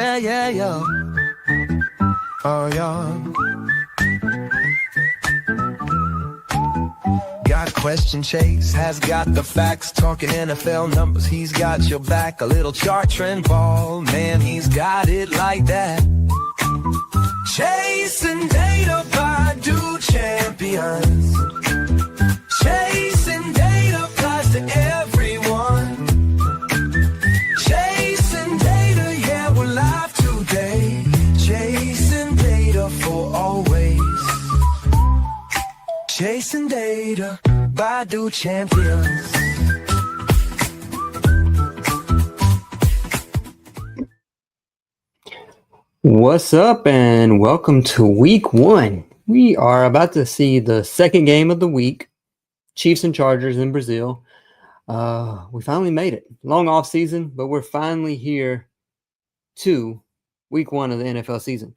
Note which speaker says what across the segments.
Speaker 1: Yeah, yeah, yeah. Oh, yeah. Got question Chase, has got the facts, talking NFL numbers, he's got your back. A little chart trend ball, man, he's got it like that. Chasing data by do champions. Chasing data applies to everyone. Chasing data, yeah, we're live today. Chasing data for always. Chasing data by do champions.
Speaker 2: What's up, and welcome to week one. We are about to see the second game of the week, Chiefs and Chargers in Brazil. We finally made it. Long off season, but we're finally here to week one of the NFL season.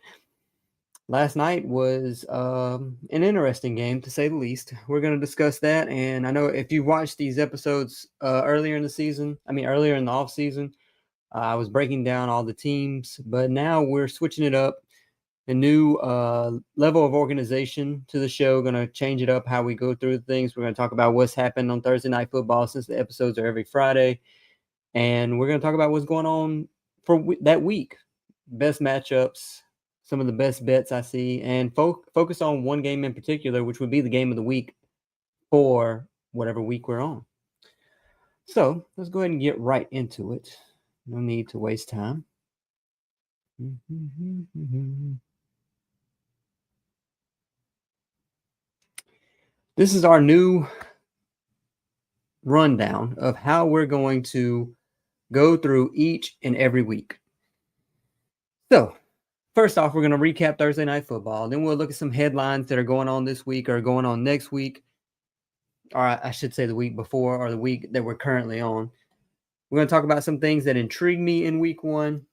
Speaker 2: Last night was an interesting game, to say the least. We're going to discuss that, and I know if you watched these episodes earlier in the off season, I was breaking down all the teams, but now we're switching it up. A new level of organization to the show. Going to change it up how we go through things. We're going to talk about what's happened on Thursday Night Football since the episodes are every Friday. And we're going to talk about what's going on for that week. Best matchups, some of the best bets I see, and focus on one game in particular, which would be the game of the week for whatever week we're on. So let's go ahead and get right into it. No need to waste time. This is our new rundown of how we're going to go through each and every week. So, first off, we're going to recap Thursday Night Football. Then we'll look at some headlines that are going on this week or going on next week. Or I should say the week before or the week that we're currently on. We're going to talk about some things that intrigue me in week one.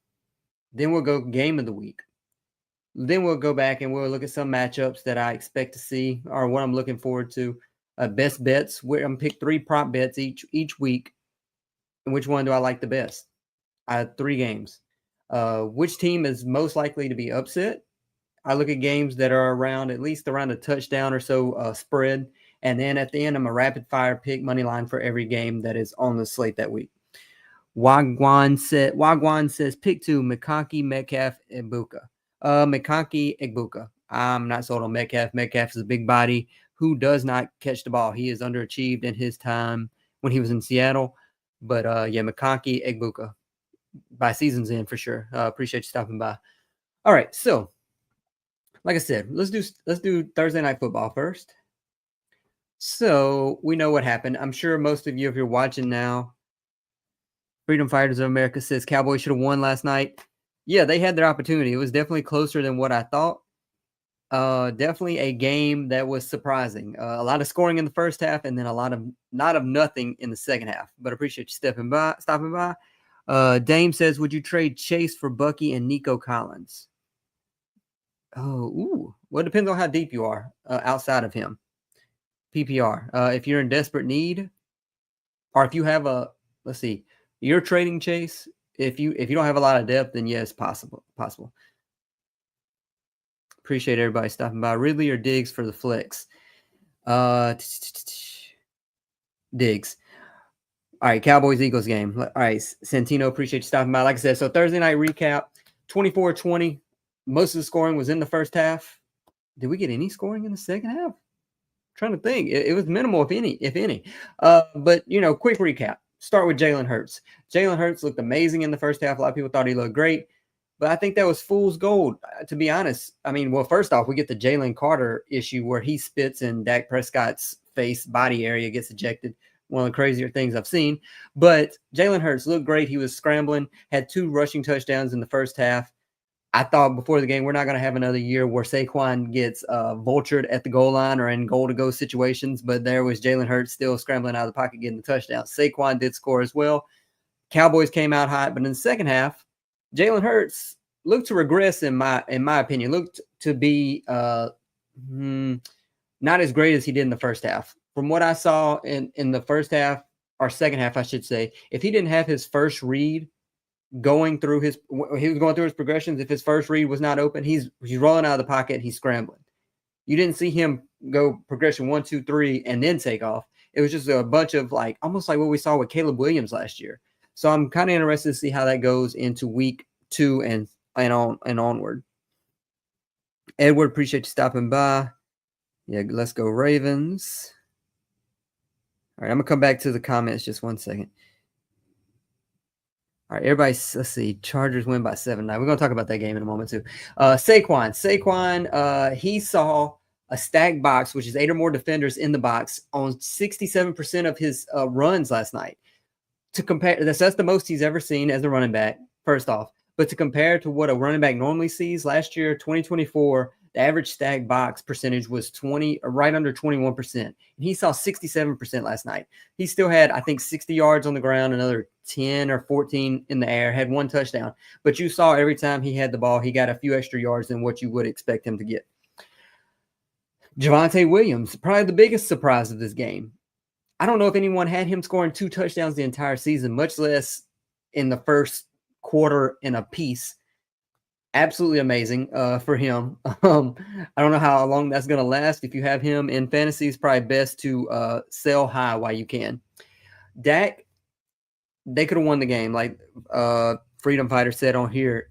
Speaker 2: Then we'll go game of the week. Then we'll go back and we'll look at some matchups that I expect to see or what I'm looking forward to. Best bets. I'm going to pick 3 prop bets each week. And which one do I like the best? I have 3 games. Which team is most likely to be upset? I look at games that are at least around a touchdown or so spread. And then at the end, I'm a rapid fire pick money line for every game that is on the slate that week. Wagwan says pick 2, McConkey, Metcalf, Egbuka. McConkey, Egbuka. I'm not sold on Metcalf. Metcalf is a big body who does not catch the ball. He is underachieved in his time when he was in Seattle. But McConkey, Egbuka by season's end for sure. Appreciate you stopping by. All right, so like I said, let's do Thursday Night Football first. So we know what happened. I'm sure most of you, if you're watching now, Freedom Fighters of America says Cowboys should have won last night. Yeah, they had their opportunity. It was definitely closer than what I thought. Definitely a game that was surprising. A lot of scoring in the first half, and then a lot of nothing in the second half. But appreciate you stopping by. Dame says, would you trade Chase for Bucky and Nico Collins? Well, it depends on how deep you are outside of him. PPR. If you're in desperate need, or if you have you're trading Chase. If you don't have a lot of depth, then yes, possible. Appreciate everybody stopping by. Ridley or Diggs for the flex? Diggs. All right, Cowboys-Eagles game. All right, Santino, appreciate you stopping by. Like I said, so Thursday night recap, 24-20. Most of the scoring was in the first half. Did we get any scoring in the second half? I'm trying to think. It was minimal, if any. But, quick recap. Start with Jalen Hurts. Jalen Hurts looked amazing in the first half. A lot of people thought he looked great. But I think that was fool's gold, to be honest. I mean, well, first off, we get the Jalen Carter issue where he spits in Dak Prescott's face body area, gets ejected. One of the crazier things I've seen. But Jalen Hurts looked great. He was scrambling, had 2 rushing touchdowns in the first half. I thought before the game, we're not going to have another year where Saquon gets vultured at the goal line or in goal-to-go situations, but there was Jalen Hurts still scrambling out of the pocket getting the touchdown. Saquon did score as well. Cowboys came out hot, but in the second half, Jalen Hurts looked to regress in my opinion, looked to be not as great as he did in the first half. From what I saw in the first half, or second half, I should say, if he didn't have his first read going through his progressions. If his first read was not open, he's rolling out of the pocket, he's scrambling. You didn't see him go progression 1, 2, 3 and then take off. It was just a bunch of like almost like what we saw with Caleb Williams last year. So I'm kind of interested to see how that goes into week 2 and onward. Edward, appreciate you stopping by. Yeah, let's go Ravens. All right, I'm gonna come back to the comments just 1 second. All right, everybody, let's see. Chargers win by 7. Now we're gonna talk about that game in a moment too. Saquon, he saw a stacked box, which is 8 or more defenders in the box on 67% of his runs last night. To compare, that's the most he's ever seen as a running back, first off. But to compare to what a running back normally sees, last year, 2024, the average stacked box percentage was right under 21%. And he saw 67% last night. He still had, I think, 60 yards on the ground, another 10 or 14 in the air, had 1 touchdown. But you saw every time he had the ball, he got a few extra yards than what you would expect him to get. Javonte Williams, probably the biggest surprise of this game. I don't know if anyone had him scoring 2 touchdowns the entire season, much less in the first quarter in a piece. Absolutely amazing for him. I don't know how long that's going to last. If you have him in fantasy, it's probably best to sell high while you can. Dak, they could have won the game. Like Freedom Fighter said on here,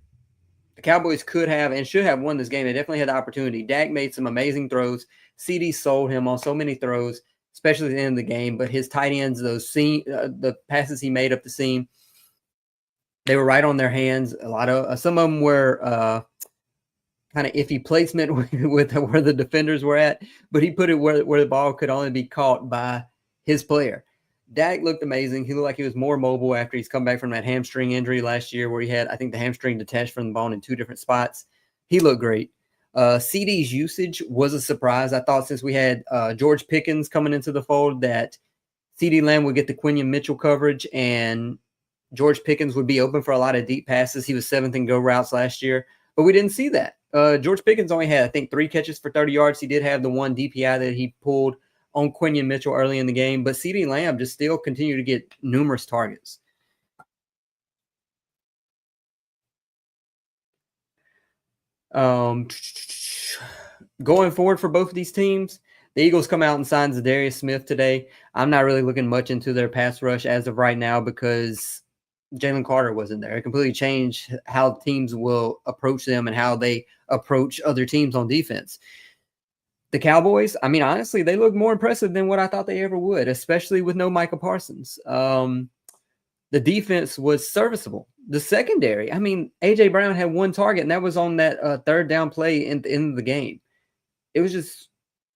Speaker 2: the Cowboys could have and should have won this game. They definitely had the opportunity. Dak made some amazing throws. CD sold him on so many throws, especially at the end of the game. But his tight ends, the passes he made up the seam, they were right on their hands. A lot of some of them were kind of iffy placement with where the defenders were at, but he put it where the ball could only be caught by his player. Dak looked amazing. He looked like he was more mobile after he's come back from that hamstring injury last year where he had, I think, the hamstring detached from the bone in 2 different spots. He looked great. CD's usage was a surprise. I thought since we had George Pickens coming into the fold that CD Lamb would get the Quinion Mitchell coverage and George Pickens would be open for a lot of deep passes. He was 7th in go routes last year, but we didn't see that. George Pickens only had, I think, 3 catches for 30 yards. He did have the 1 DPI that he pulled on Quinion Mitchell early in the game, but CeeDee Lamb just still continued to get numerous targets. Going forward for both of these teams, the Eagles come out and sign Zadarius Smith today. I'm not really looking much into their pass rush as of right now because Jalen Carter wasn't there. It completely changed how teams will approach them and how they approach other teams on defense. The Cowboys, I mean, honestly, they look more impressive than what I thought they ever would, especially with no Micah Parsons. The defense was serviceable. The secondary, I mean, A.J. Brown had 1 target, and that was on that 3rd down play in the end of the game. It was just,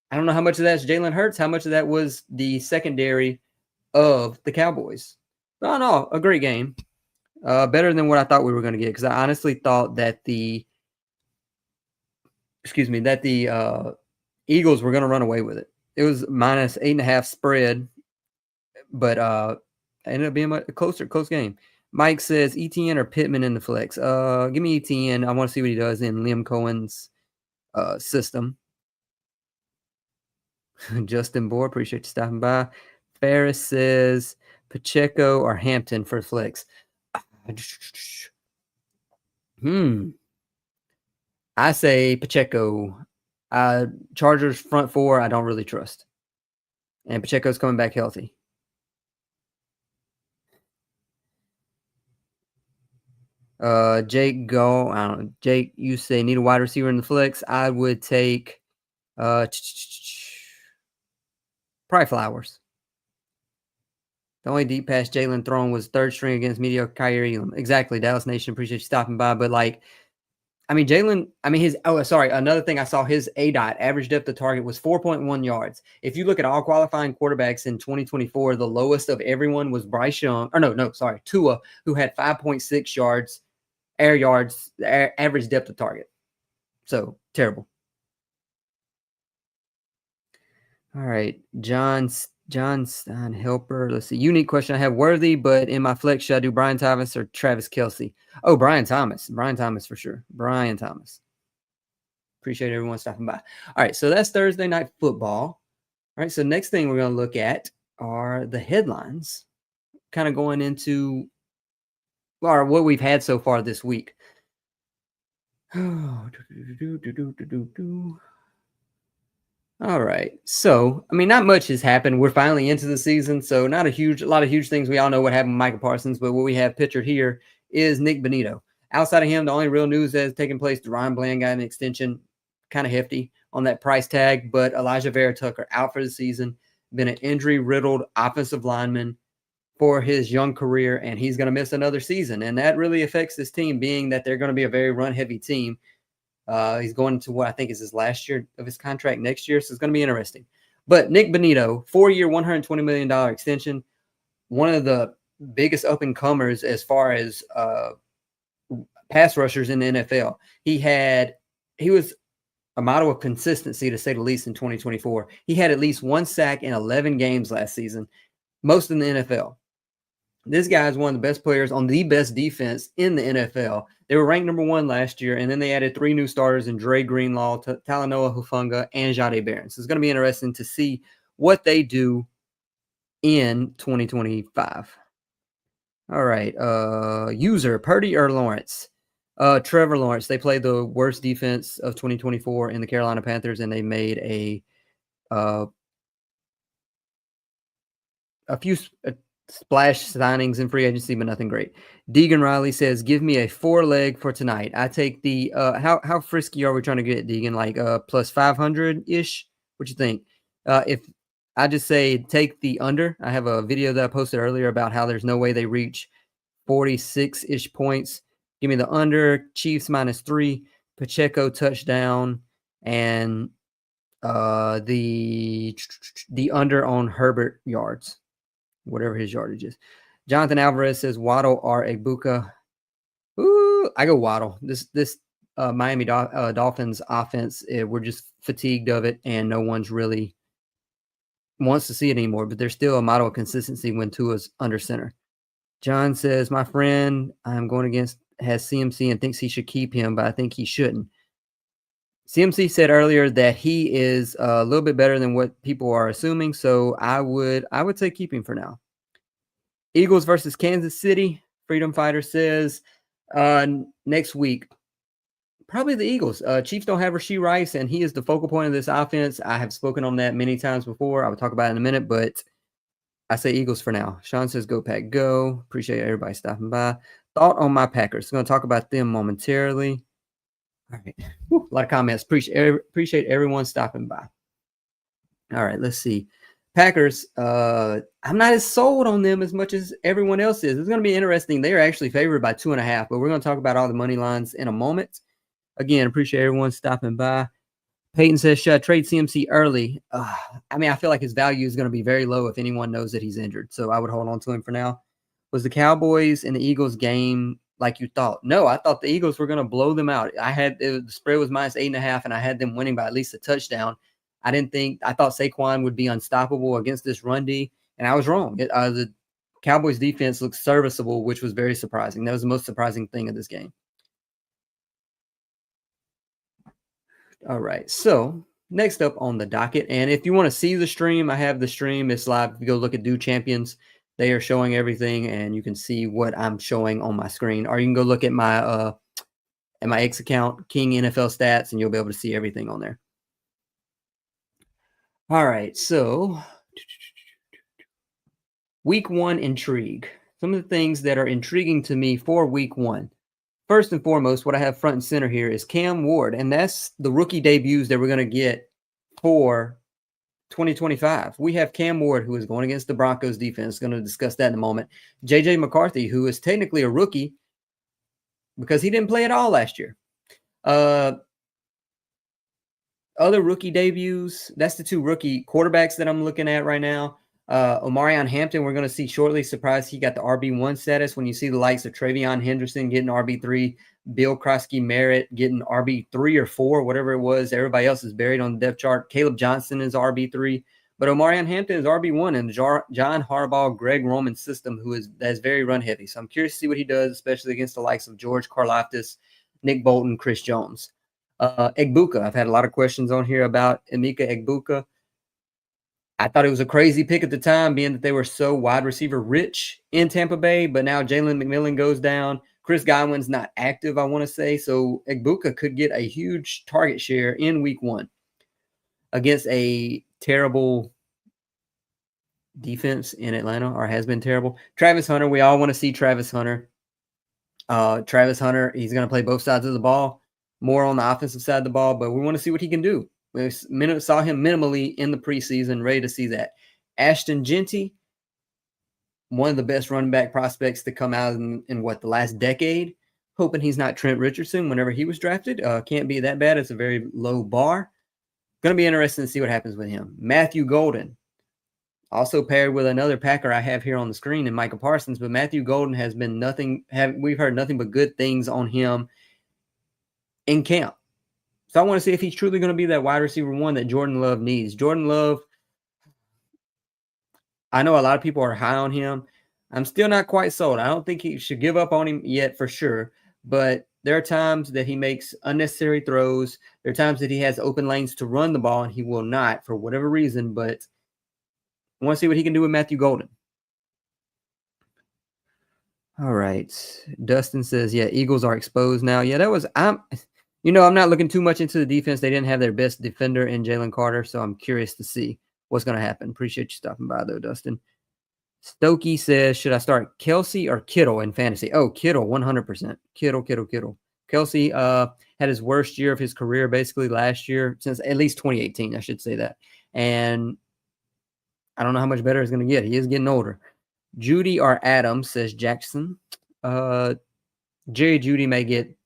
Speaker 2: I don't know how much of that's Jalen Hurts, how much of that was the secondary of the Cowboys. No, a great game. Better than what I thought we were going to get because I honestly thought that the Eagles were going to run away with it. It was minus 8.5 spread, but ended up being a close game. Mike says ETN or Pittman in the flex. Give me ETN. I want to see what he does in Liam Cohen's system. Justin Bohr, appreciate you stopping by. Ferris says Pacheco or Hampton for flex. I say Pacheco. Chargers front 4, I don't really trust. And Pacheco's coming back healthy. Jake, go. I don't know. Jake, you say need a wide receiver in the flex. I would take probably Flowers. The only deep pass Jalen thrown was 3rd string against mediocre Kaiir Elam. Exactly. Dallas Nation, appreciate you stopping by. But like, I mean, Jalen, another thing I saw, his ADOT, average depth of target, was 4.1 yards. If you look at all qualifying quarterbacks in 2024, the lowest of everyone was Bryce Young, Tua, who had 5.6 yards, air yards, average depth of target. So, terrible. All right, John Steinhelper. Let's see. Unique question. I have Worthy, but in my flex, should I do Brian Thomas or Travis Kelce? Oh, Brian Thomas. Brian Thomas for sure. Brian Thomas. Appreciate everyone stopping by. All right, so that's Thursday Night Football. All right, so next thing we're going to look at are the headlines. Kind of going into or what we've had so far this week. All right. So, I mean, not much has happened. We're finally into the season, so not a lot of huge things. We all know what happened with Michael Parsons, but what we have pictured here is Nick Bonito. Outside of him, the only real news that has taken place, Deron Bland got an extension, kind of hefty on that price tag, but Elijah Vera Tucker out for the season, been an injury-riddled offensive lineman for his young career, and he's going to miss another season. And that really affects this team, being that they're going to be a very run-heavy team. He's going to what I think is his last year of his contract next year, so it's going to be interesting. But Nick Bonito, 4-year, $120 million extension, one of the biggest up-and-comers as far as pass rushers in the NFL. He was a model of consistency, to say the least, in 2024. He had at least 1 sack in 11 games last season, most in the NFL. This guy is one of the best players on the best defense in the NFL. They were ranked number 1 last year, and then they added 3 new starters in Dre Greenlaw, Talanoa Hufanga, and Jahdae Barron. So it's going to be interesting to see what they do in 2025. All right. User, Purdy or Lawrence? Trevor Lawrence. They played the worst defense of 2024 in the Carolina Panthers, and they made a few splash signings in free agency, but nothing great. Deegan Riley says, give me a 4-leg for tonight. I take the how frisky are we trying to get, Deegan? Like plus 500-ish? What you think? If I just say take the under, I have a video that I posted earlier about how there's no way they reach 46-ish points. Give me the under, Chiefs -3, Pacheco touchdown, and the under on Herbert yards, whatever his yardage is. Jonathan Alvarez says Waddle or Egbuka. Ooh, I go Waddle. This Miami Dolphins offense, we're just fatigued of it, and no one's really wants to see it anymore. But there's still a model of consistency when Tua's under center. John says, my friend I'm going against has CMC and thinks he should keep him, but I think he shouldn't. CMC said earlier that he is a little bit better than what people are assuming, so I would say keep him for now. Eagles versus Kansas City. Freedom Fighter says next week, probably the Eagles. Chiefs don't have Rashee Rice, and he is the focal point of this offense. I have spoken on that many times before. I will talk about it in a minute, but I say Eagles for now. Sean says go Pack go. Appreciate everybody stopping by. Thought on my Packers. I'm going to talk about them momentarily. All right. Woo, a lot of comments. Appreciate everyone stopping by. All right, let's see. Packers, I'm not as sold on them as much as everyone else is. It's going to be interesting. They are actually favored by 2.5, but we're going to talk about all the money lines in a moment. Again, appreciate everyone stopping by. Peyton says, should I trade CMC early? I mean, I feel like his value is going to be very low if anyone knows that he's injured, so I would hold on to him for now. Was the Cowboys and the Eagles game like you thought? No, I thought the Eagles were going to blow them out. The spread was -8.5, and I had them winning by at least a touchdown. I thought Saquon would be unstoppable against this run D, and I was wrong. The Cowboys defense looked serviceable, which was very surprising. That was the most surprising thing of this game. All right, so next up on the docket, and if you want to see the stream, I have the stream. It's live. If you go look at Do Champions, they are showing everything, and you can see what I'm showing on my screen. Or you can go look at my X account, King NFL Stats, and you'll be able to see everything on there. All right, so Week 1 intrigue. Some of the things that are intriguing to me for Week 1. First and foremost, what I have front and center here is Cam Ward, and that's the rookie debuts that we're going to get for 2025. We have Cam Ward, who is going against the Broncos defense. Going to discuss that in a moment. J.J. McCarthy, who is technically a rookie because he didn't play at all last year. Other rookie debuts, that's the 2 rookie quarterbacks that I'm looking at right now. Omarion Hampton, we're going to see shortly. Surprised he got the RB1 status when you see the likes of Travion Henderson getting RB3, Bill Krosky-Merritt getting RB3 or 4, whatever it was. Everybody else is buried on the depth chart. Caleb Johnson is RB3, but Omarion Hampton is RB1 in the John Harbaugh, Greg Roman system, that's very run heavy. So I'm curious to see what he does, especially against the likes of George Karlaftis, Nick Bolton, Chris Jones. Egbuka, I've had a lot of questions on here about Emeka Egbuka. I thought it was a crazy pick at the time, being that they were so wide receiver rich in Tampa Bay, but now Jalen McMillan goes down. Chris Godwin's not active, I want to say. So Egbuka could get a huge target share in week 1 against a terrible defense in Atlanta, or has been terrible. Travis Hunter, we all want to see Travis Hunter. Travis Hunter, he's going to play both sides of the ball, more on the offensive side of the ball, but we want to see what he can do. We saw him minimally in the preseason, ready to see that. Ashton Jeanty, one of the best running back prospects to come out in the last decade. Hoping he's not Trent Richardson whenever he was drafted. Can't be that bad. It's a very low bar. Going to be interesting to see what happens with him. Matthew Golden, also paired with another Packer I have here on the screen, and Micah Parsons, but Matthew Golden has been we've heard nothing but good things on him in camp. So I want to see if he's truly going to be that wide receiver 1 that Jordan Love needs. Jordan Love, I know a lot of people are high on him. I'm still not quite sold. I don't think he should give up on him yet for sure, but there are times that he makes unnecessary throws. There are times that he has open lanes to run the ball, and he will not for whatever reason, but I want to see what he can do with Matthew Golden. All right. Dustin says, yeah, Eagles are exposed now. Yeah, I'm not looking too much into the defense. They didn't have their best defender in Jalen Carter, so I'm curious to see what's going to happen. Appreciate you stopping by, though, Dustin. Stokey says, should I start Kelsey or Kittle in fantasy? Oh, Kittle, 100%. Kittle. Kelsey had his worst year of his career basically last year, since at least 2018, I should say that. And I don't know how much better it's going to get. He is getting older. Judy or Adams, says Jackson. Jerry Judy may get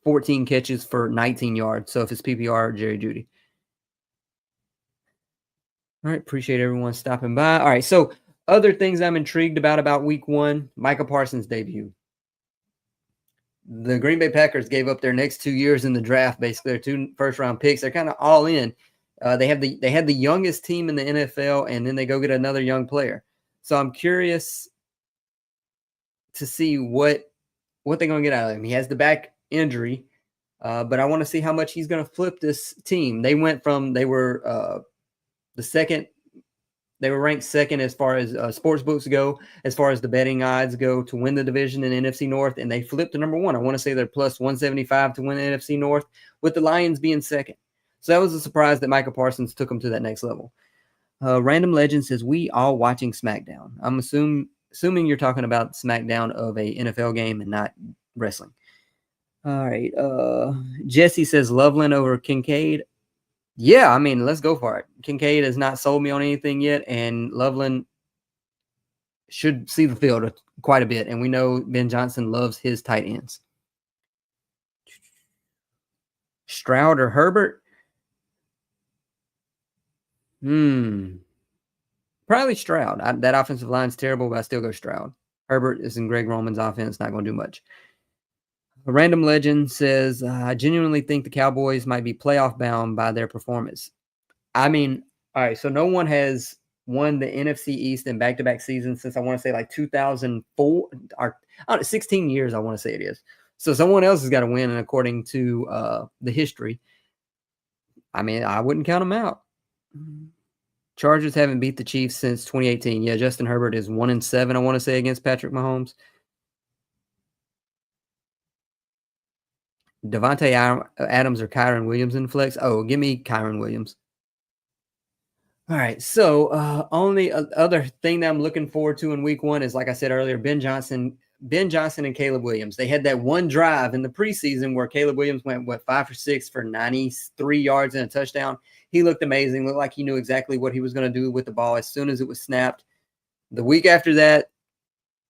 Speaker 2: 14 catches for 19 yards. So if it's PPR, Jerry Judy. All right. Appreciate everyone stopping by. All right. So other things I'm intrigued about week 1, Micah Parsons' debut. The Green Bay Packers gave up their next 2 years in the draft, basically their 2 first-round picks. They're kind of all in. They had the youngest team in the NFL, and then they go get another young player. So I'm curious to see what they're going to get out of him. He has the back injury, but I want to see how much he's going to flip this team. They were ranked second as far as sports books go, as far as the betting odds go to win the division in NFC North, and they flipped to number 1. I want to say they're plus 175 to win the NFC North, with the Lions being second. So that was a surprise that Micah Parsons took them to that next level. Random Legend says, we all watching SmackDown. I'm assuming you're talking about SmackDown of a NFL game and not wrestling. All right. Jesse says, Loveland over Kincaid. Yeah, I mean, let's go for it. Kincaid has not sold me on anything yet, and Loveland should see the field quite a bit. And we know Ben Johnson loves his tight ends. Stroud or Herbert? Probably Stroud. That offensive line's terrible, but I still go Stroud. Herbert is in Greg Roman's offense, not going to do much. A Random Legend says, I genuinely think the Cowboys might be playoff bound by their performance. I mean, all right, so no one has won the NFC East in back-to-back seasons since I want to say like 2004 or 16 years, I want to say it is. So someone else has got to win, and according to the history, I mean, I wouldn't count them out. Chargers haven't beat the Chiefs since 2018. Yeah, Justin Herbert is 1-7, I want to say, against Patrick Mahomes. Devontae Adams or Kyron Williams in flex? Oh, give me Kyron Williams. All right, so only other thing that I'm looking forward to in week 1 is, like I said earlier, Ben Johnson and Caleb Williams. They had that one drive in the preseason where Caleb Williams went, 5 for 6 for 93 yards and a touchdown. He looked amazing, looked like he knew exactly what he was going to do with the ball as soon as it was snapped. The week after that,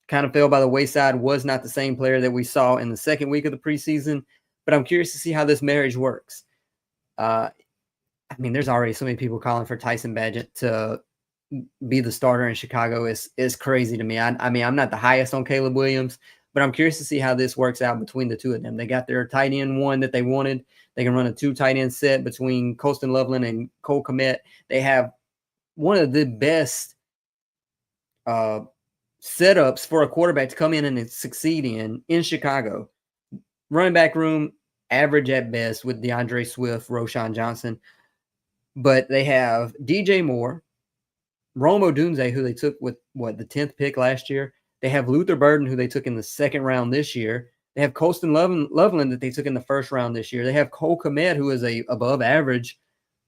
Speaker 2: kind of fell by the wayside, was not the same player that we saw in the second week of the preseason, but I'm curious to see how this marriage works. I mean, there's already so many people calling for Tyson Bagent to be the starter in Chicago. Is crazy to me. I mean, I'm not the highest on Caleb Williams, but I'm curious to see how this works out between the two of them. They got their tight end one that they wanted. They can run a 2 tight end set between Colston Loveland and Cole Kmet. They have one of the best setups for a quarterback to come in and succeed in Chicago. Running back room, average at best with DeAndre Swift, Roschon Johnson. But they have DJ Moore, Rome Odunze, who they took with the 10th pick last year. They have Luther Burden, who they took in the second round this year. They have Colston Loveland that they took in the first round this year. They have Cole Kmet, who is a above average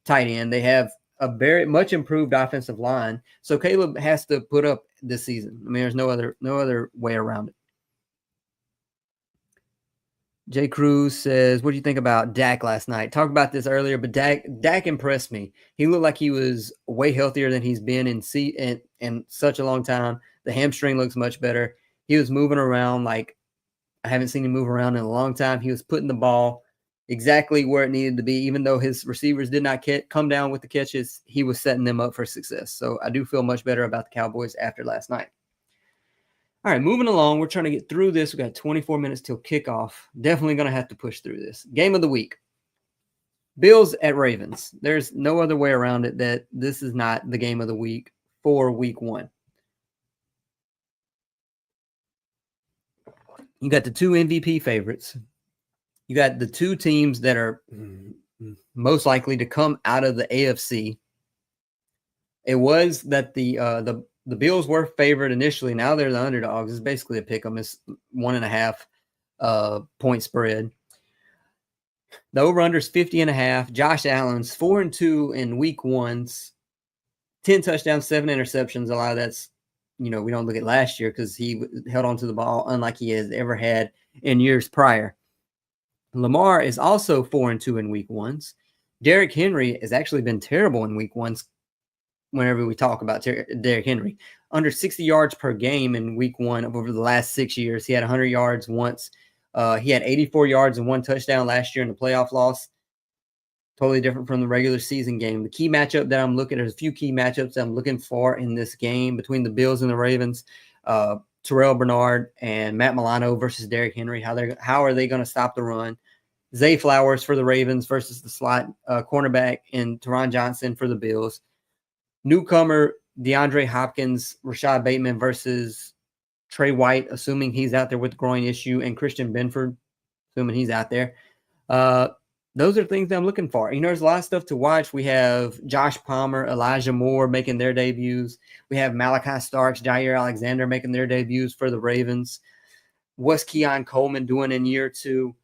Speaker 2: tight end. They have a very much improved offensive line. So Caleb has to put up this season. I mean, there's no other way around it. Jay Cruz says, what do you think about Dak last night? Talked about this earlier, but Dak impressed me. He looked like he was way healthier than he's been in such a long time. The hamstring looks much better. He was moving around like I haven't seen him move around in a long time. He was putting the ball exactly where it needed to be. Even though his receivers did not come down with the catches, he was setting them up for success. So I do feel much better about the Cowboys after last night. All right, moving along. We're trying to get through this. We've got 24 minutes till kickoff. Definitely going to have to push through this. Game of the week. Bills at Ravens. There's no other way around it that this is not the game of the week for week 1. You got the 2 MVP favorites. You got the 2 teams that are most likely to come out of the AFC. It was that the Bills were favored initially. Now they're the underdogs. It's basically a pick 'em. It's 1.5 point spread. The over-under is 50.5. Josh Allen's 4-2 in week 1s, 10 touchdowns, 7 interceptions. A lot of that's, we don't look at last year because he held on to the ball unlike he has ever had in years prior. Lamar is also 4-2 in week 1s. Derrick Henry has actually been terrible in week 1s. Whenever we talk about Derrick Henry, under 60 yards per game in week 1 over the last 6 years. He had 100 yards once. He had 84 yards and 1 touchdown last year in the playoff loss. Totally different from the regular season game. The key matchup that I'm looking at, there's a few key matchups that I'm looking for in this game between the Bills and the Ravens. Terrell Bernard and Matt Milano versus Derrick Henry. How are they going to stop the run? Zay Flowers for the Ravens versus the slot cornerback and Teron Johnson for the Bills. Newcomer DeAndre Hopkins, Rashad Bateman versus Trey White, assuming he's out there with the groin issue, and Christian Benford, assuming he's out there. Those are things that I'm looking for. There's a lot of stuff to watch. We have Josh Palmer, Elijah Moore making their debuts. We have Malachi Starks, Jair Alexander making their debuts for the Ravens. What's Keon Coleman doing in year 2?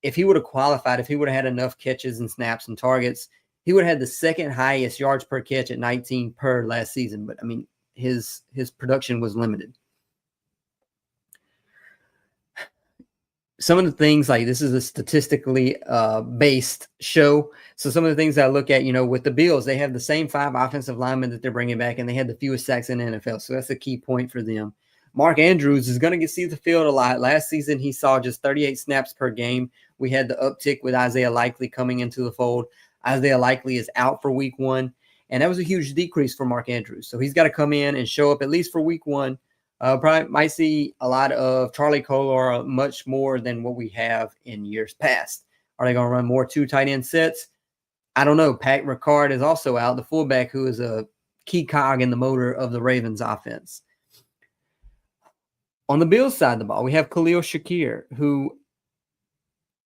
Speaker 2: If he would have qualified, if he would have had enough catches and snaps and targets, he would have had the second highest yards per catch at 19 per last season. But, his production was limited. Some of the things, like this is a statistically based show. So some of the things I look at, with the Bills, they have the same 5 offensive linemen that they're bringing back, and they had the fewest sacks in the NFL. So that's a key point for them. Mark Andrews is going to see the field a lot. Last season, he saw just 38 snaps per game. We had the uptick with Isaiah Likely coming into the fold. Isaiah Likely is out for week 1, and that was a huge decrease for Mark Andrews. So he's got to come in and show up at least for week 1. Probably might see a lot of Charlie Kolar, much more than what we have in years past. Are they going to run more 2 tight end sets? I don't know. Pat Ricard is also out, the fullback who is a key cog in the motor of the Ravens offense. On the Bills side of the ball, we have Khalil Shakir, who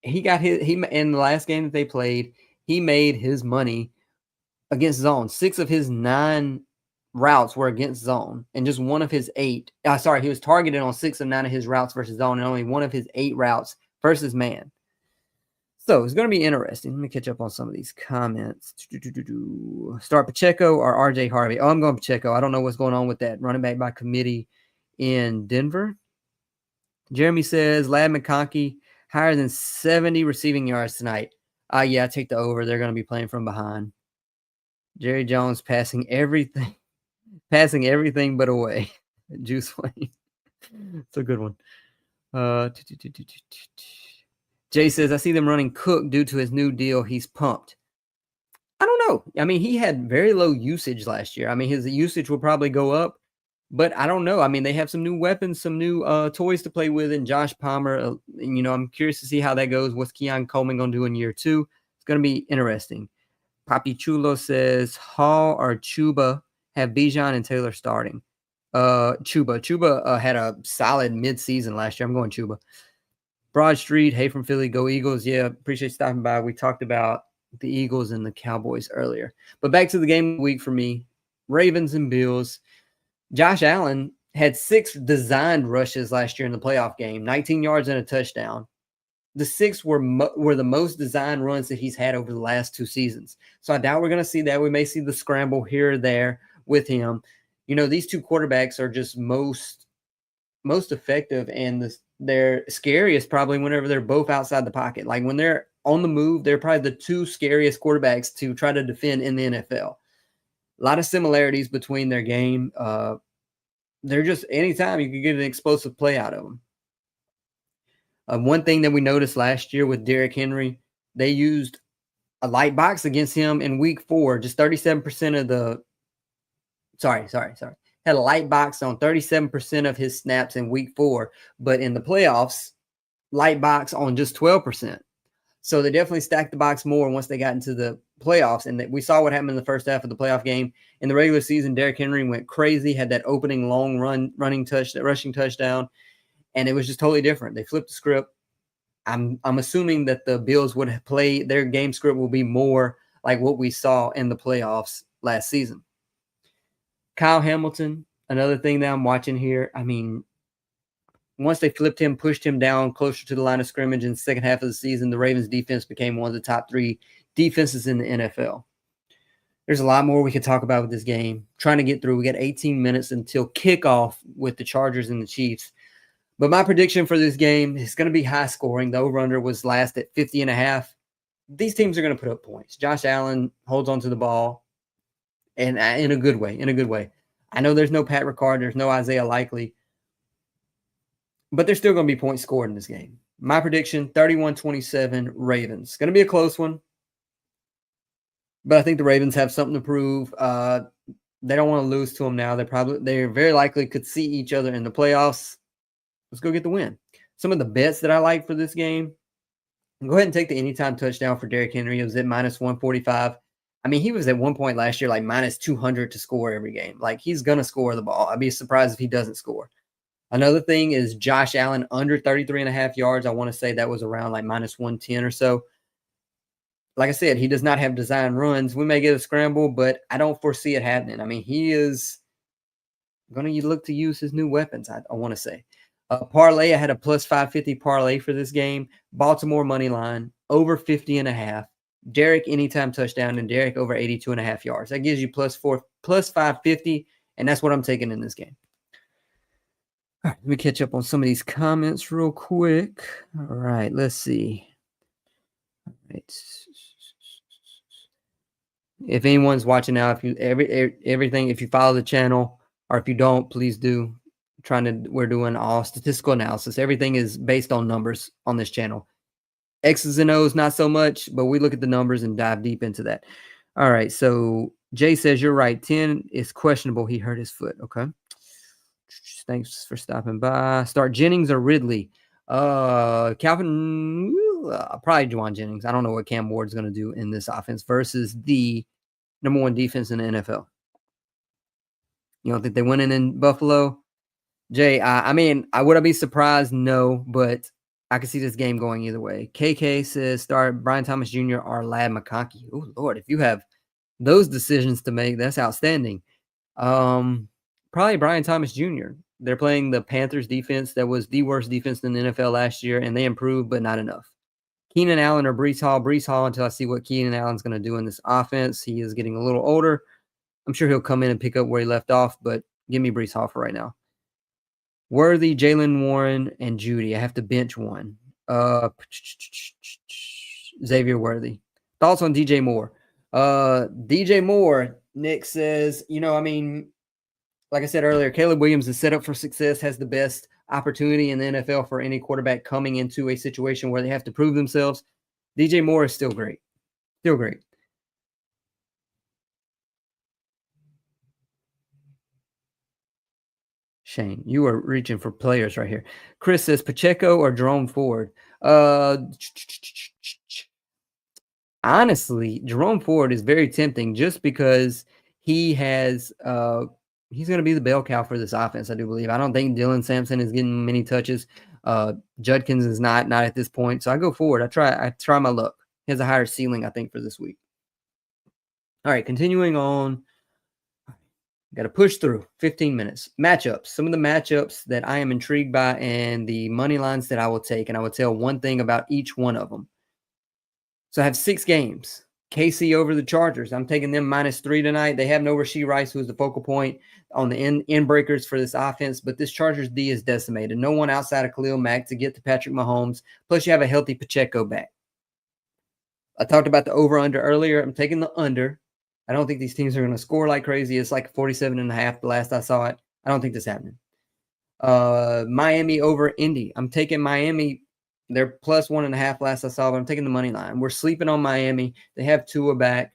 Speaker 2: he in the last game that they played, he made his money against zone. 6 of his 9 routes were against zone, and just 1 of his 8. He was targeted on 6 of 9 of his routes versus zone, and only 1 of his 8 routes versus man. So it's going to be interesting. Let me catch up on some of these comments. Start Pacheco or RJ Harvey? Oh, I'm going Pacheco. I don't know what's going on with that running back by committee in Denver. Jeremy says Ladd McConkey higher than 70 receiving yards tonight. Yeah, I take the over. They're going to be playing from behind. Jerry Jones passing everything but away. Juice Wayne. It's a good one. Jay says, I see them running Cook due to his new deal. He's pumped. I don't know. He had very low usage last year. His usage will probably go up, but I don't know. They have some new weapons, some new toys to play with, and Josh Palmer. I'm curious to see how that goes. What's Keon Coleman going to do in year 2? It's going to be interesting. Papi Chulo says, Hall or Chuba have Bijan and Taylor starting. Chuba had a solid mid-season last year. I'm going Chuba. Broad Street, hey from Philly, go Eagles. Yeah, appreciate stopping by. We talked about the Eagles and the Cowboys earlier. But back to the game of the week for me. Ravens and Bills. Josh Allen had 6 designed rushes last year in the playoff game, 19 yards and a touchdown. The 6 were the most designed runs that he's had over the last 2 seasons. So I doubt we're going to see that. We may see the scramble here or there with him. You know, these 2 quarterbacks are just most effective, and they're scariest probably whenever they're both outside the pocket. Like when they're on the move, they're probably the 2 scariest quarterbacks to try to defend in the NFL. A lot of similarities between their game. They're just anytime you can get an explosive play out of them. One thing that we noticed last year with Derrick Henry, they used a light box against him in week 4. Just 37% of the had a light box on 37% of his snaps in week 4, but in the playoffs, light box on just 12%. So they definitely stacked the box more once they got into the playoffs. And we saw what happened in the first half of the playoff game. In the regular season, Derrick Henry went crazy, had that opening long rushing touchdown, and it was just totally different. They flipped the script. I'm assuming that the Bills would have played their game script will be more like what we saw in the playoffs last season. Kyle Hamilton, another thing that I'm watching here. I mean, once they flipped him, pushed him down closer to the line of scrimmage in the second half of the season, the Ravens defense became one of the top 3 defenses in the NFL. There's a lot more we could talk about with this game. Trying to get through. We got 18 minutes until kickoff with the Chargers and the Chiefs. But my prediction for this game is going to be high scoring. The over-under was last at 50.5. These teams are going to put up points. Josh Allen holds onto the ball, and in a good way. I know there's no Pat Ricard. There's no Isaiah Likely. But there's still going to be points scored in this game. My prediction, 31-27 Ravens. It's going to be a close one. But I think the Ravens have something to prove. They don't want to lose to them now. They're very likely could see each other in the playoffs. Let's go get the win. Some of the bets that I like for this game, go ahead and take the anytime touchdown for Derrick Henry. It was at -145. I mean, he was at one point last year like -200 to score every game. Like, he's going to score the ball. I'd be surprised if he doesn't score. Another thing is Josh Allen under 33.5 yards. I want to say that was around like -110 or so. Like I said, he does not have design runs. We may get a scramble, but I don't foresee it happening. I mean, he is going to look to use his new weapons, I want to say. Parlay, I had a +550 parlay for this game. Baltimore money line, over 50.5. Derrick anytime touchdown, and Derrick over 82.5 yards. That gives you +550, and that's what I'm taking in this game. All right, let me catch up on some of these comments real quick. All right, let's see. All right. If anyone's watching now, if you follow the channel, or if you don't, please do. We're doing all statistical analysis. Everything is based on numbers on this channel. X's and O's, not so much, but we look at the numbers and dive deep into that. All right, so Jay says you're right. 10 is questionable. He hurt his foot. Okay. Thanks for stopping by. Start Jennings or Ridley? Calvin, probably Juwan Jennings. I don't know what Cam Ward's going to do in this offense versus the #1 defense in the NFL. You don't think they win in Buffalo? Jay, I mean, would I be surprised? No, but I can see this game going either way. KK says start Brian Thomas Jr. or Ladd McConkey. Oh, Lord, if you have those decisions to make, that's outstanding. Probably Brian Thomas Jr. They're playing the Panthers defense that was the worst defense in the NFL last year, and they improved, but not enough. Keenan Allen or Breece Hall? Breece Hall until I see what Keenan Allen's going to do in this offense. He is getting a little older. I'm sure he'll come in and pick up where he left off, but give me Breece Hall for right now. Worthy, Jaylen Warren, and Judy. I have to bench one. Xavier Worthy. Thoughts on DJ Moore? DJ Moore, Nick says, like I said earlier, Caleb Williams is set up for success, has the best opportunity in the NFL for any quarterback coming into a situation where they have to prove themselves. DJ Moore is still great. Still great. Shane, you are reaching for players right here. Chris says Pacheco or Jerome Ford. Honestly, Jerome Ford is very tempting just because he has he's going to be the bell cow for this offense, I do believe. I don't think Dylan Sampson is getting many touches. Judkins is not at this point. So I go Ford. I try my luck. He has a higher ceiling, I think, for this week. All right, continuing on. Got to push through 15 minutes. Matchups. Some of the matchups that I am intrigued by and the money lines that I will take. And I will tell one thing about each one of them. So I have 6 games. KC over the Chargers. I'm taking them -3 tonight. They have no Rashee Rice, who's the focal point on the end breakers for this offense. But this Chargers D is decimated. No one outside of Khalil Mack to get to Patrick Mahomes. Plus, you have a healthy Pacheco back. I talked about the over-under earlier. I'm taking the under. I don't think these teams are going to score like crazy. It's like 47.5 the last I saw it. I don't think this is happening. Miami over Indy. I'm taking Miami. They're +1.5 last I saw, but I'm taking the money line. We're sleeping on Miami. They have Tua back.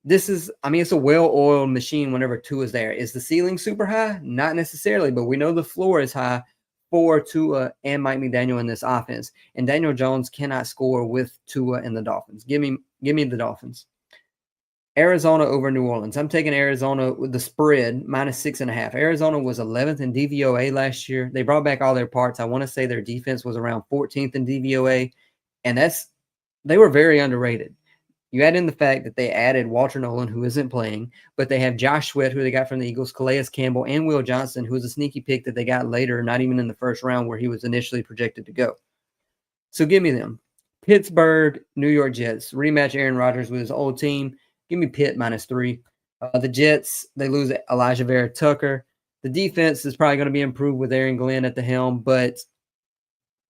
Speaker 2: This is, I mean, it's a well-oiled machine whenever Tua's there. Is the ceiling super high? Not necessarily, but we know the floor is high for Tua and Mike McDaniel in this offense. And Daniel Jones cannot score with Tua and the Dolphins. Give me the Dolphins. Arizona over New Orleans. I'm taking Arizona with the spread -6.5. Arizona was 11th in DVOA last year. They brought back all their parts. I want to say their defense was around 14th in DVOA, and they were very underrated. You add in the fact that they added Walter Nolan, who isn't playing, but they have Josh Sweat, who they got from the Eagles, Calais Campbell, and Will Johnson, who was a sneaky pick that they got later, not even in the first round where he was initially projected to go. So give me them. Pittsburgh, New York Jets. Rematch Aaron Rodgers with his old team. Give me Pitt -3. The Jets, they lose Elijah Vera Tucker. The defense is probably going to be improved with Aaron Glenn at the helm, but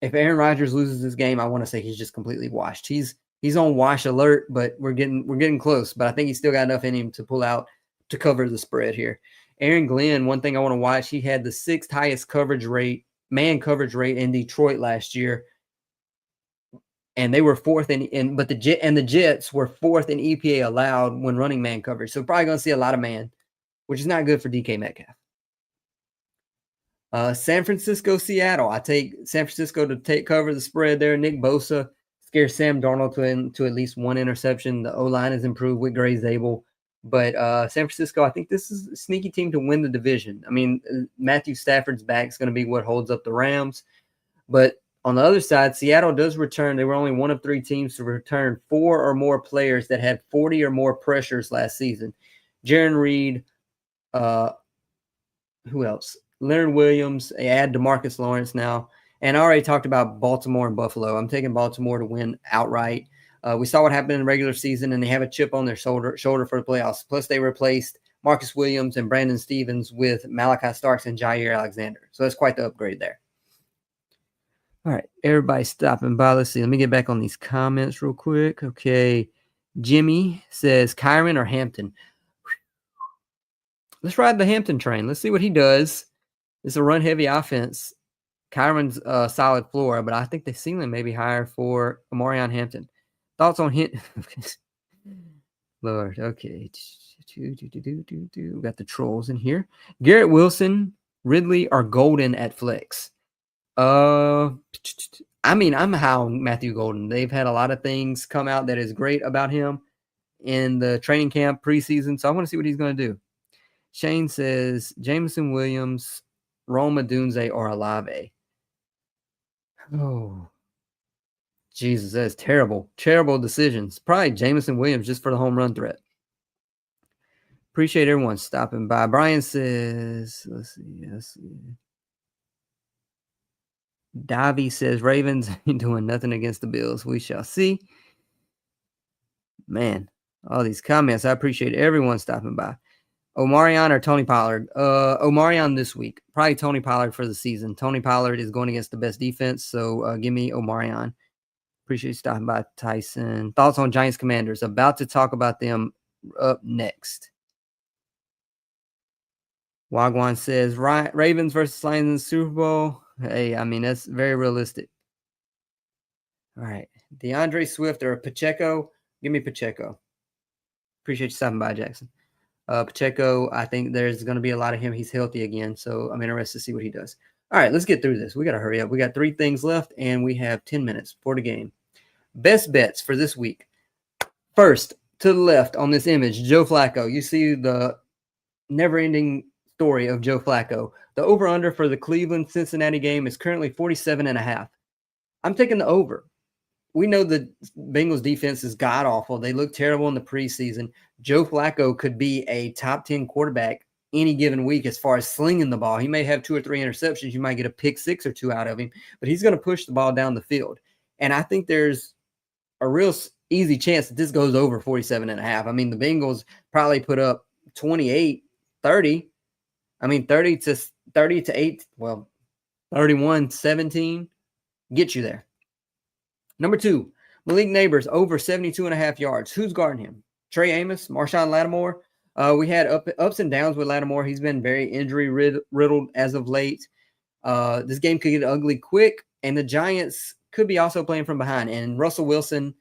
Speaker 2: if Aaron Rodgers loses this game, I want to say he's just completely washed. He's on wash alert, but we're getting close. But I think he's still got enough in him to pull out to cover the spread here. Aaron Glenn, one thing I want to watch, he had the 6th highest man coverage rate in Detroit last year. And they were 4th but the Jets were 4th in EPA allowed when running man coverage. So probably going to see a lot of man, which is not good for DK Metcalf. San Francisco, Seattle. I take San Francisco to cover the spread there. Nick Bosa scares Sam Darnold to at least 1 interception. The O-line has improved with Gray Zabel. But San Francisco, I think this is a sneaky team to win the division. I mean, Matthew Stafford's back is going to be what holds up the Rams. But on the other side, Seattle does return. They were only one of 3 teams to return 4 or more players that had 40 or more pressures last season. Jaron Reed, who else? Leonard Williams. They add DeMarcus Lawrence now. And I already talked about Baltimore and Buffalo. I'm taking Baltimore to win outright. We saw what happened in the regular season, and they have a chip on their shoulder for the playoffs. Plus, they replaced Marcus Williams and Brandon Stevens with Malachi Starks and Jair Alexander. So that's quite the upgrade there. All right, everybody stopping by. Let's see. Let me get back on these comments real quick. Okay. Jimmy says Kyron or Hampton. Let's ride the Hampton train. Let's see what he does. It's a run-heavy offense. Kyron's a solid floor, but I think the ceiling may be higher for Omarion Hampton. Thoughts on him? Lord, okay. We got the trolls in here. Garrett Wilson, Ridley, or Golden at flex. I mean, I'm high on Matthew Golden. They've had a lot of things come out that is great about him in the training camp preseason, so I want to see what he's going to do. Shane says Jameson Williams, Roma Dunze, or Olave. Oh, Jesus, that is terrible. Terrible decisions. Probably Jameson Williams just for the home run threat. Appreciate everyone stopping by. Brian says, let's see. Davy says Ravens ain't doing nothing against the Bills. We shall see. Man, all these comments. I appreciate everyone stopping by. Omarion or Tony Pollard? Omarion this week. Probably Tony Pollard for the season. Tony Pollard is going against the best defense, so give me Omarion. Appreciate you stopping by, Tyson. Thoughts on Giants Commanders? About to talk about them up next. Wagwan says Ravens versus Lions in the Super Bowl. Hey, I mean, that's very realistic. All right. DeAndre Swift or Pacheco? Give me Pacheco. Appreciate you stopping by, Jackson. Pacheco, I think there's going to be a lot of him. He's healthy again, so I'm interested to see what he does. All right, let's get through this. We got to hurry up. We got 3 things left, and we have 10 minutes for the game. Best bets for this week. First, to the left on this image, Joe Flacco. You see the never-ending story of Joe Flacco. The over-under for the Cleveland-Cincinnati game is currently 47.5. I'm taking the over. We know the Bengals defense is god-awful. They look terrible in the preseason. Joe Flacco could be a top 10 quarterback any given week as far as slinging the ball. He may have 2 or 3 interceptions. You might get a pick 6 or 2 out of him, but he's going to push the ball down the field. And I think there's a real easy chance that this goes over 47.5. I mean, the Bengals probably put up 28, 30. I mean, 30 to 8. Well, 31, 17. Get you there. Number 2, Malik Neighbors over 72.5 yards. Who's guarding him? Trey Amos, Marshawn Lattimore. We had ups and downs with Lattimore. He's been very injury riddled as of late. This game could get ugly quick, and the Giants could be also playing from behind. And Russell Wilson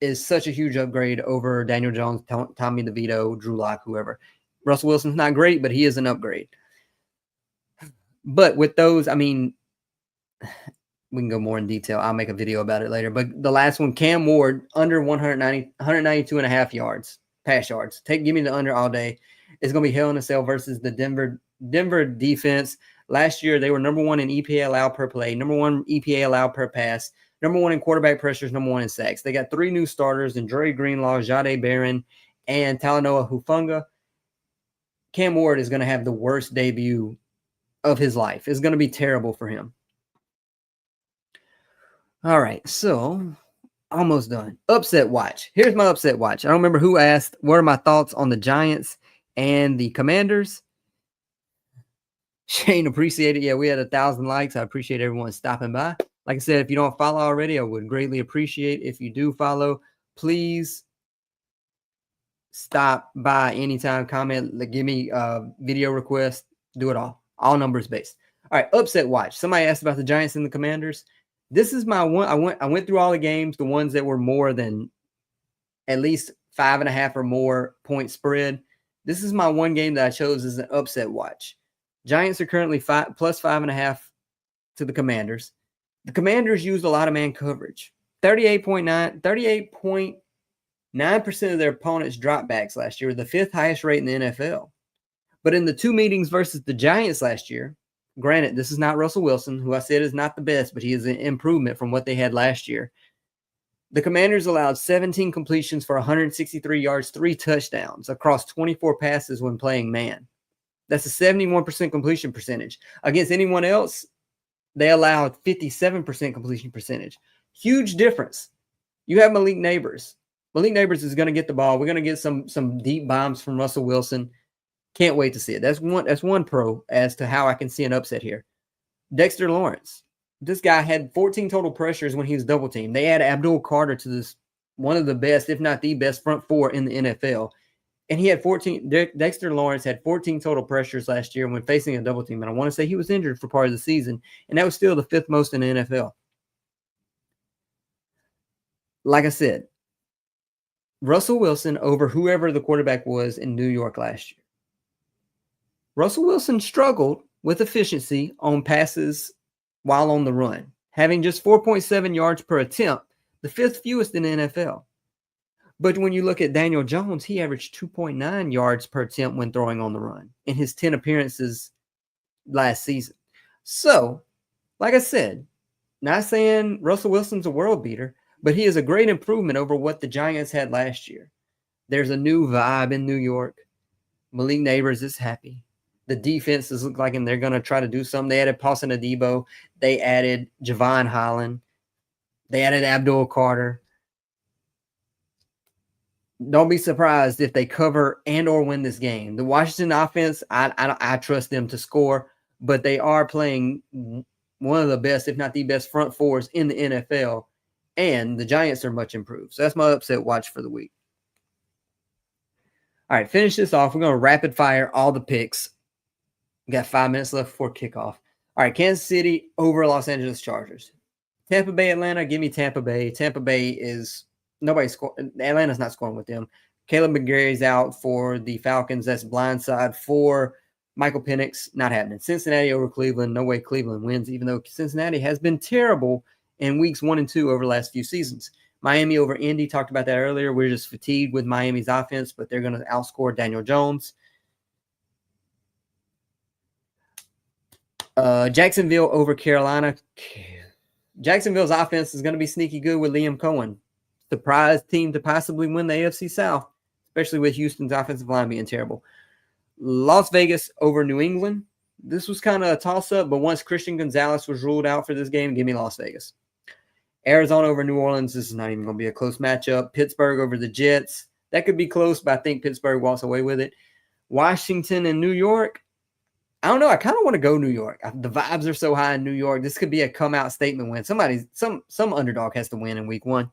Speaker 2: is such a huge upgrade over Daniel Jones, Tommy DeVito, Drew Lock, whoever. Russell Wilson's not great, but he is an upgrade. But with those, I mean, we can go more in detail. I'll make a video about it later. But the last one, Cam Ward, under 192.5 yards, pass yards. Give me the under all day. It's going to be hell in a cell versus the Denver defense. Last year, they were number 1 in EPA allowed per play, number 1 EPA allowed per pass, number 1 in quarterback pressures, number 1 in sacks. They got 3 new starters in Dre Greenlaw, Jade Barron, and Talanoa Hufanga. Cam Ward is going to have the worst debut of his life. It's going to be terrible for him. All right, so almost done. Upset watch. Here's my upset watch. I don't remember who asked, what are my thoughts on the Giants and the Commanders? Shane, appreciate it. Yeah, we had 1,000 likes. I appreciate everyone stopping by. Like I said, if you don't follow already, I would greatly appreciate if you do follow. Please stop by anytime, comment, give me a video request, do it all numbers based. All right, upset watch. Somebody asked about the Giants and the Commanders. This is my one. I went through all the games, the ones that were more than at least 5.5 or more point spread. This is my one game that I chose as an upset watch. Giants are currently plus 5.5 to the Commanders. The Commanders used a lot of man coverage. 38.9% of their opponents' dropbacks last year, the 5th highest rate in the NFL. But in the 2 meetings versus the Giants last year, granted, this is not Russell Wilson, who I said is not the best, but he is an improvement from what they had last year. The Commanders allowed 17 completions for 163 yards, 3 touchdowns across 24 passes when playing man. That's a 71% completion percentage. Against anyone else, they allowed 57% completion percentage. Huge difference. You have Malik Neighbors. Malik Neighbors is going to get the ball. We're going to get some deep bombs from Russell Wilson. Can't wait to see it. That's one pro as to how I can see an upset here. Dexter Lawrence. This guy had 14 total pressures when he was double teamed. They add Abdul Carter to this, one of the best, if not the best, front 4 in the NFL. And he had 14. Dexter Lawrence had 14 total pressures last year when facing a double team. And I want to say he was injured for part of the season. And that was still the 5th most in the NFL. Like I said, Russell Wilson over whoever the quarterback was in New York last year. Russell Wilson struggled with efficiency on passes while on the run, having just 4.7 yards per attempt, the 5th fewest in the NFL. But when you look at Daniel Jones, he averaged 2.9 yards per attempt when throwing on the run in his 10 appearances last season. So, like I said, not saying Russell Wilson's a world beater, but he is a great improvement over what the Giants had last year. There's a new vibe in New York. Malik Neighbors is happy. The defenses look like, and they're going to try to do something. They added Paulson Adebo. They added Javon Holland. They added Abdul Carter. Don't be surprised if they cover and or win this game. The Washington offense, I trust them to score, but they are playing one of the best, if not the best, front 4s in the NFL, and the Giants are much improved. So that's my upset watch for the week. All right, finish this off. We're going to rapid fire all the picks. We got 5 minutes left before kickoff. All right, Kansas City over Los Angeles Chargers. Tampa Bay, Atlanta, give me Tampa Bay. Tampa Bay is nobody scoring. Atlanta's not scoring with them. Caleb McGarry's out for the Falcons. That's blindside for Michael Penix. Not happening. Cincinnati over Cleveland. No way Cleveland wins, even though Cincinnati has been terrible in weeks 1 and 2 over the last few seasons. Miami over Indy. Talked about that earlier. We're just fatigued with Miami's offense, but they're going to outscore Daniel Jones. Jacksonville over Carolina. Jacksonville's offense is going to be sneaky good with Liam Cohen. Surprise team to possibly win the AFC South, especially with Houston's offensive line being terrible. Las Vegas over New England. This was kind of a toss-up, but once Christian Gonzalez was ruled out for this game, give me Las Vegas. Arizona over New Orleans. This is not even going to be a close matchup. Pittsburgh over the Jets. That could be close, but I think Pittsburgh walks away with it. Washington and New York. I don't know. I kind of want to go New York. The vibes are so high in New York. This could be a come-out statement win. Some underdog has to win in week 1.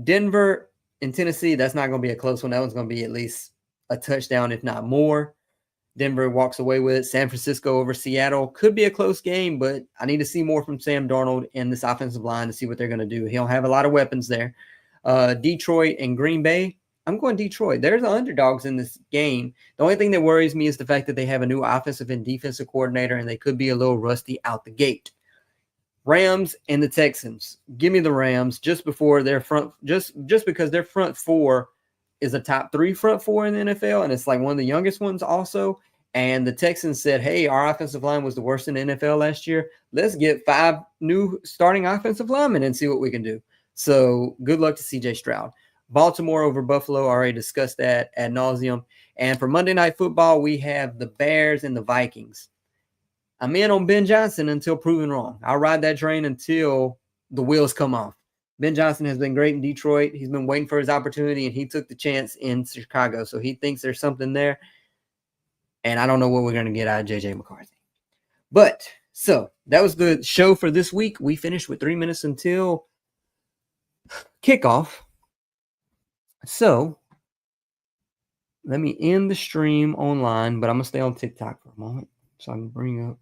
Speaker 2: Denver and Tennessee, that's not going to be a close one. That one's going to be at least a touchdown, if not more. Denver walks away with it. San Francisco over Seattle. Could be a close game, but I need to see more from Sam Darnold and this offensive line to see what they're going to do. He'll have a lot of weapons there. Detroit and Green Bay. I'm going Detroit. There's the underdogs in this game. The only thing that worries me is the fact that they have a new offensive and defensive coordinator, and they could be a little rusty out the gate. Rams and the Texans. Give me the Rams just before their front, just because their front four is a top 3 front four in the NFL, and it's like one of the youngest ones also. And the Texans said, hey, our offensive line was the worst in the NFL last year. Let's get 5 new starting offensive linemen and see what we can do. So good luck to CJ Stroud. Baltimore over Buffalo. Already discussed that ad nauseum. And for Monday Night Football, we have the Bears and the Vikings. I'm in on Ben Johnson until proven wrong. I'll ride that train until the wheels come off. Ben Johnson has been great in Detroit. He's been waiting for his opportunity, and he took the chance in Chicago. So he thinks there's something there. And I don't know what we're going to get out of J.J. McCarthy. But, so, that was the show for this week. We finished with 3 minutes until kickoff. So, let me end the stream online, but I'm going to stay on TikTok for a moment so I can bring up